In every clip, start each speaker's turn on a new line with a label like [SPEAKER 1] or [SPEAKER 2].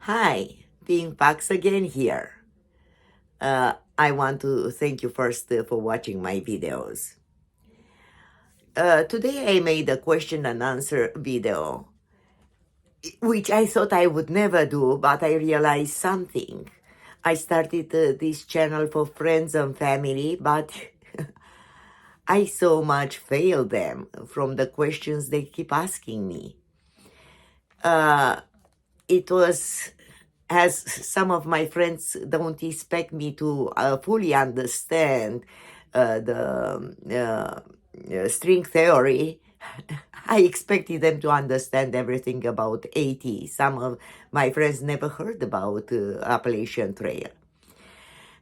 [SPEAKER 1] Hi, being Pax again here. I want to thank you first for watching my videos. Today I made a question and answer video, which I thought I would never do, but I realized something. I started this channel for friends and family, but I so much fail them from the questions they keep asking me. It was as some of my friends don't expect me to fully understand the string theory. I expected them to understand everything about AT. Some of my friends never heard about Appalachian Trail.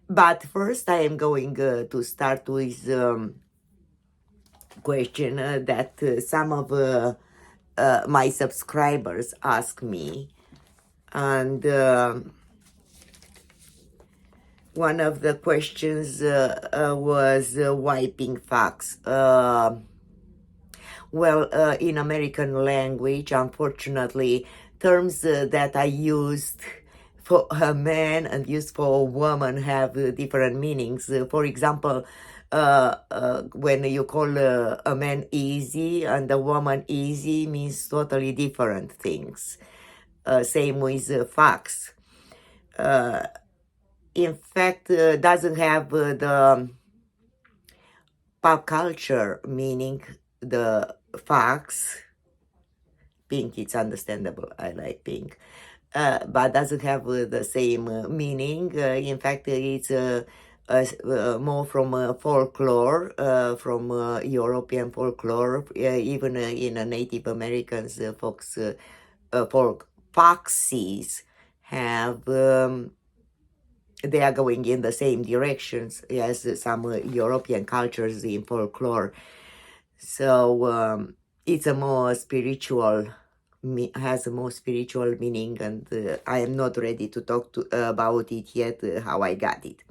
[SPEAKER 1] But first, I am going to start with question that some of my subscribers ask me, and one of the questions was wiping facts. In American language, unfortunately, terms that I used for a man and used for a woman have different meanings. For example, when you call a man easy and a woman easy means totally different things. Same with facts. In fact, doesn't have the pop culture meaning, the facts. Pink, it's understandable. I like pink. But doesn't have the same meaning. In fact, it's more from folklore, from European folklore. Even in Native Americans, folk foxes have. They are going in the same directions as some European cultures in folklore. So it's a more spiritual, has a more spiritual meaning, and I am not ready to talk about it yet, how I got it.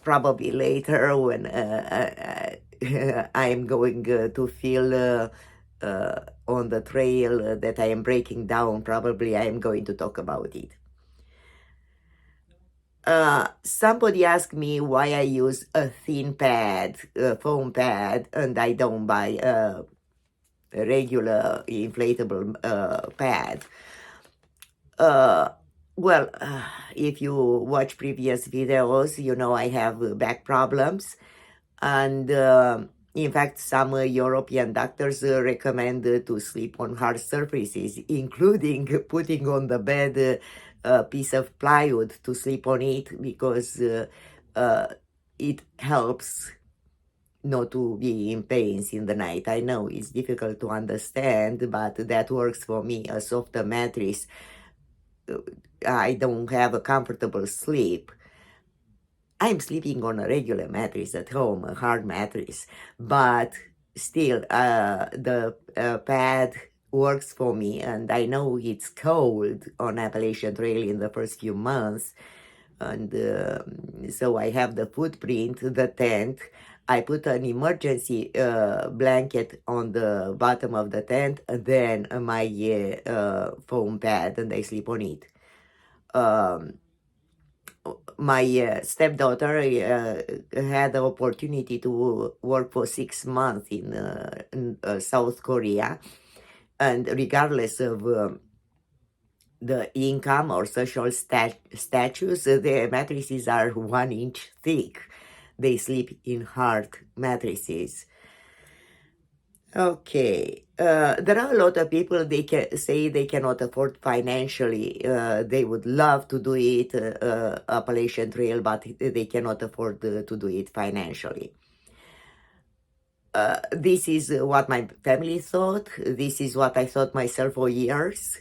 [SPEAKER 1] Probably later when I am going to feel on the trail that I am breaking down, probably I am going to talk about it. Somebody asked me why I use a thin pad, a foam pad, and I don't buy a regular inflatable pad. If you watch previous videos, you know I have back problems, and in fact, some European doctors recommend to sleep on hard surfaces, including putting on the bed a piece of plywood to sleep on it, because it helps not to be in pains in the night. I know it's difficult to understand, but that works for me. A softer mattress, I don't have a comfortable sleep. I'm sleeping on a regular mattress at home, a hard mattress, but still the pad works for me, and I know it's cold on Appalachian Trail in the first few months, and so I have the footprint, the tent. I put an emergency blanket on the bottom of the tent, and then my foam pad, and I sleep on it. My stepdaughter had the opportunity to work for 6 months in South Korea, and regardless of the income or social status, the mattresses are 1 inch thick. They sleep in hard mattresses. Okay, there are a lot of people, they can say they cannot afford financially. They would love to do it, Appalachian Trail, but they cannot afford to do it financially. This is what my family thought. This is what I thought myself for years.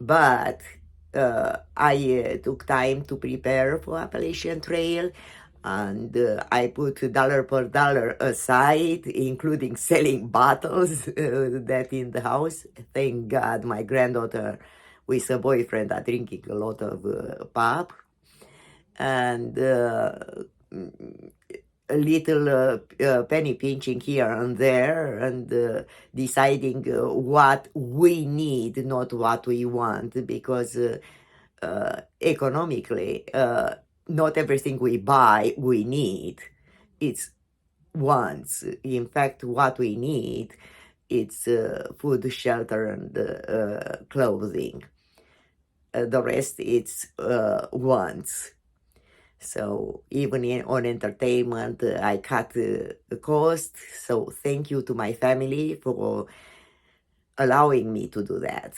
[SPEAKER 1] But I took time to prepare for Appalachian Trail, and I put dollar per dollar aside, including selling bottles that in the house. Thank God my granddaughter with her boyfriend are drinking a lot of pop. And a little penny pinching here and there, and deciding what we need, not what we want, because economically, not everything we buy we need. It's wants. In fact, what we need, it's food, shelter, and clothing. The rest, it's wants. So even on entertainment, I cut the cost. So thank you to my family for allowing me to do that.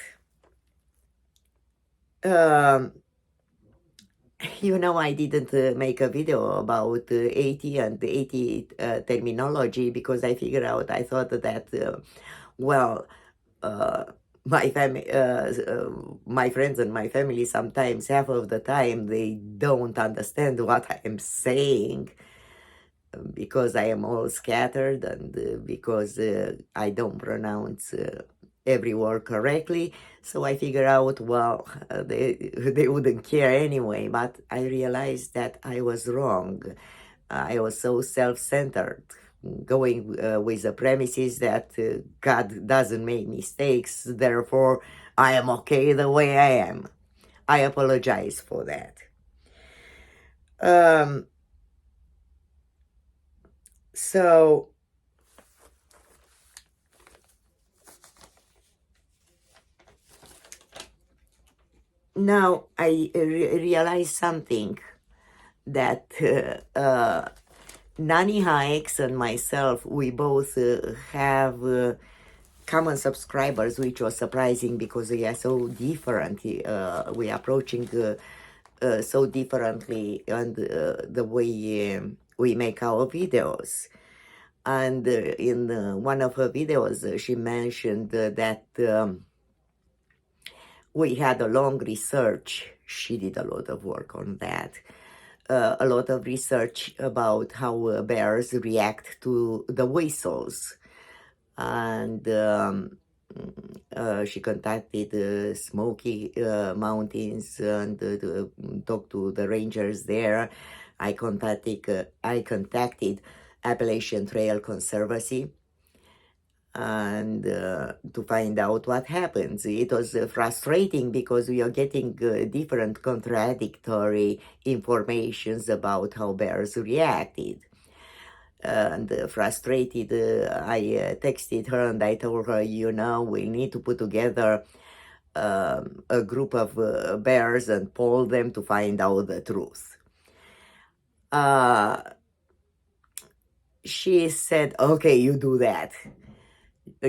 [SPEAKER 1] I didn't make a video about AT and AT terminology, because I thought that, well, my family, my friends and my family, sometimes half of the time they don't understand what I am saying, because I am all scattered, and because I don't pronounce every word correctly. So I figure out, well, they wouldn't care anyway. But I realized that I was wrong. I was so self-centered, going with the premises that God doesn't make mistakes, therefore I am okay the way I am. I apologize for that. So now I realize something, that Nani Hikes and myself, we both have common subscribers, which was surprising because we are so different. We are approaching so differently, and the way we make our videos. And in one of her videos, she mentioned that we had a long research. She did a lot of work on that. A lot of research about how bears react to the whistles. And she contacted Smoky Mountains and talked to the rangers there. I contacted Appalachian Trail Conservancy, and to find out what happens. It was frustrating because we are getting different contradictory informations about how bears reacted. And frustrated, I texted her and I told her, we need to put together a group of bears and poll them to find out the truth. She said, okay, you do that.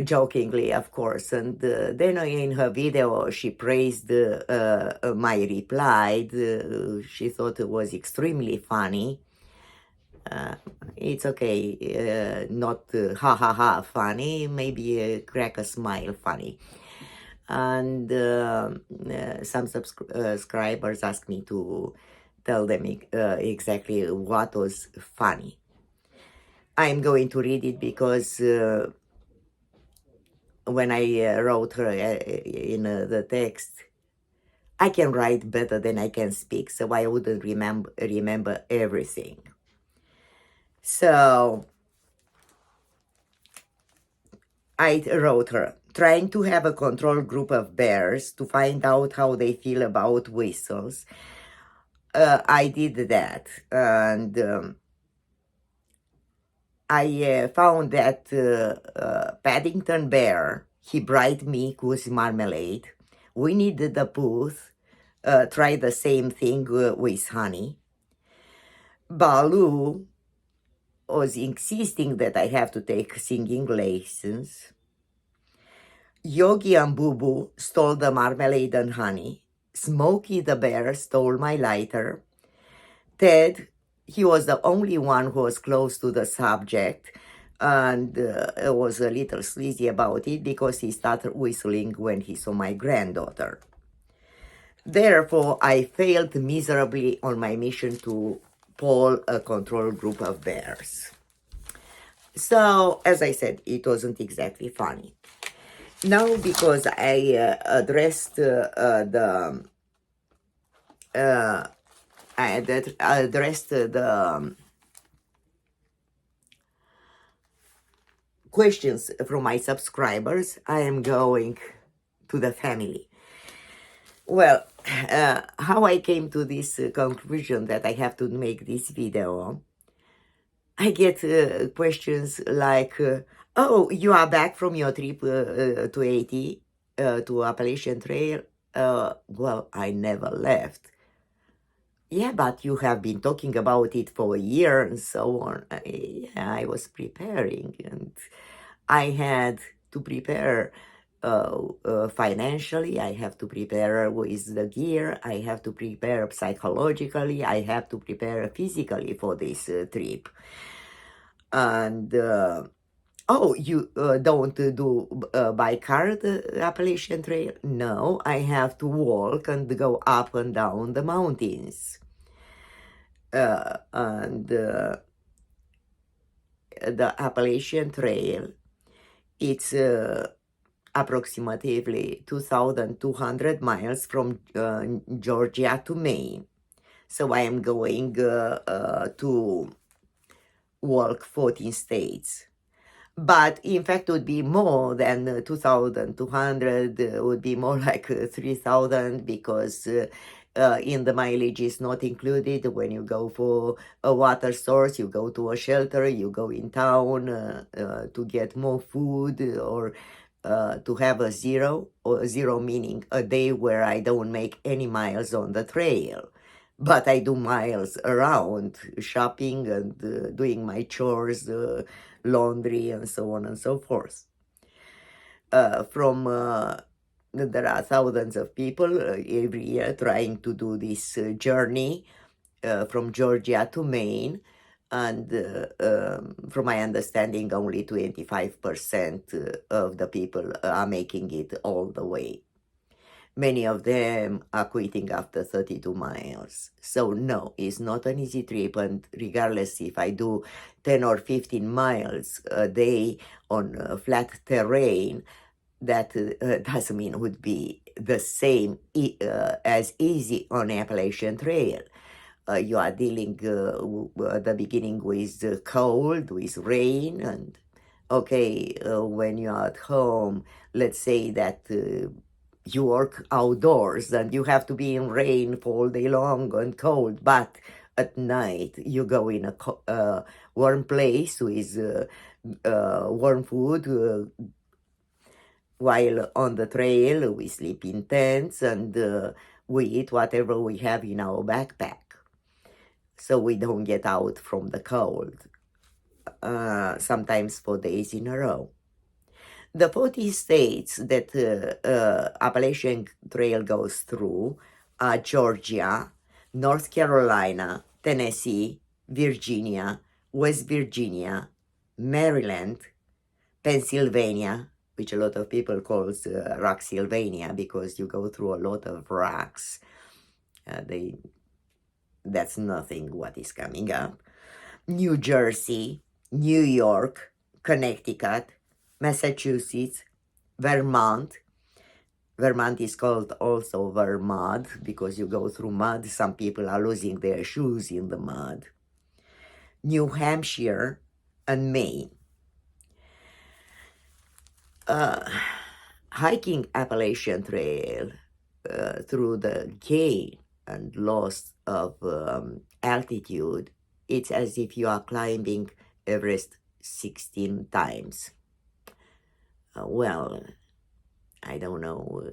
[SPEAKER 1] Jokingly, of course. And then in her video, she praised my reply. She thought it was extremely funny. It's okay, not ha ha ha funny, maybe crack a smile funny. And some subscribers asked me to tell them exactly what was funny. I'm going to read it because when I wrote her in the text, I can write better than I can speak, so I wouldn't remember everything. So I wrote her, trying to have a control group of bears to find out how they feel about whistles. I did that, and I found that Paddington Bear, he bright milk with marmalade. Winnie the Pooh tried the same thing with honey. Baloo was insisting that I have to take singing lessons. Yogi and Boo Boo stole the marmalade and honey. Smokey the Bear stole my lighter. Ted, he was the only one who was close to the subject, and was a little sleazy about it because he started whistling when he saw my granddaughter. Therefore, I failed miserably on my mission to poll a control group of bears. So, as I said, it wasn't exactly funny. Now, because I addressed the questions from my subscribers, I am going to the family. Well, how I came to this conclusion that I have to make this video, I get questions like, oh, you are back from your trip to Haiti, to Appalachian Trail? Well, I never left. Yeah, but you have been talking about it for a year and so on. I was preparing, and I had to prepare financially. I have to prepare with the gear. I have to prepare psychologically. I have to prepare physically for this trip. And oh, you don't do by car the Appalachian Trail? No, I have to walk and go up and down the mountains. And the Appalachian Trail, it's approximately 2,200 miles from Georgia to Maine. So I am going to walk 14 states. But in fact, it would be more than 2,200, would be more like 3,000, because in the mileage is not included. When you go for a water source, you go to a shelter, you go in town to get more food, or to have a zero, or zero meaning a day where I don't make any miles on the trail. But I do miles around, shopping and doing my chores, laundry, and so on and so forth. There are thousands of people every year trying to do this journey from Georgia to Maine, and from my understanding, only 25% of the people are making it all the way. Many of them are quitting after 32 miles. So no, it's not an easy trip, and regardless if I do 10 or 15 miles a day on flat terrain, that doesn't mean it would be the same as easy on Appalachian Trail. You are dealing at the beginning with cold, with rain, and okay, when you are at home, let's say that you work outdoors and you have to be in rain for all day long and cold, but at night you go in a warm place with warm food, while on the trail we sleep in tents, and we eat whatever we have in our backpack, so we don't get out from the cold, sometimes for days in a row. The 40 states that Appalachian Trail goes through are Georgia, North Carolina, Tennessee, Virginia, West Virginia, Maryland, Pennsylvania, which a lot of people call Rocksylvania because you go through a lot of rocks. That's nothing what is coming up. New Jersey, New York, Connecticut, Massachusetts, Vermont. Vermont is called also Vermont because you go through mud. Some people are losing their shoes in the mud. New Hampshire and Maine. Hiking Appalachian Trail through the gain and loss of altitude, it's as if you are climbing Everest 16 times. Well, I don't know,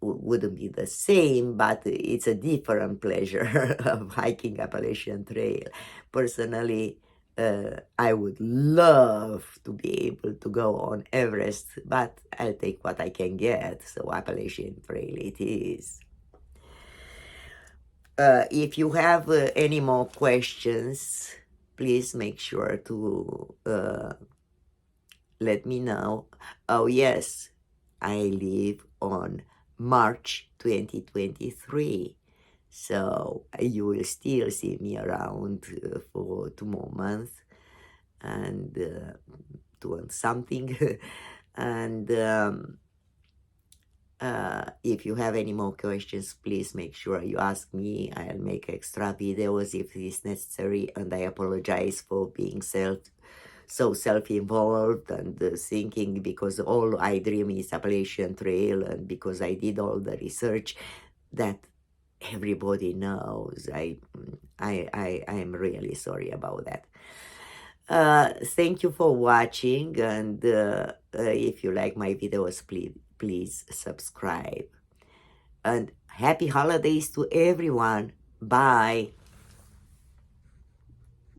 [SPEAKER 1] wouldn't be the same, but it's a different pleasure of hiking Appalachian Trail. Personally, I would love to be able to go on Everest, but I'll take what I can get, so Appalachian Trail it is. If you have any more questions, please make sure to let me know. Oh yes, I live on March 2023, so you will still see me around for 2 more months and doing something. And if you have any more questions, please make sure you ask me. I'll make extra videos if it's necessary, and I apologize for being so self-involved and thinking because all I dream is Appalachian Trail, and because I did all the research that everybody knows. I am really sorry about that. Thank you for watching, and if you like my videos, please subscribe. And happy holidays to everyone. Bye.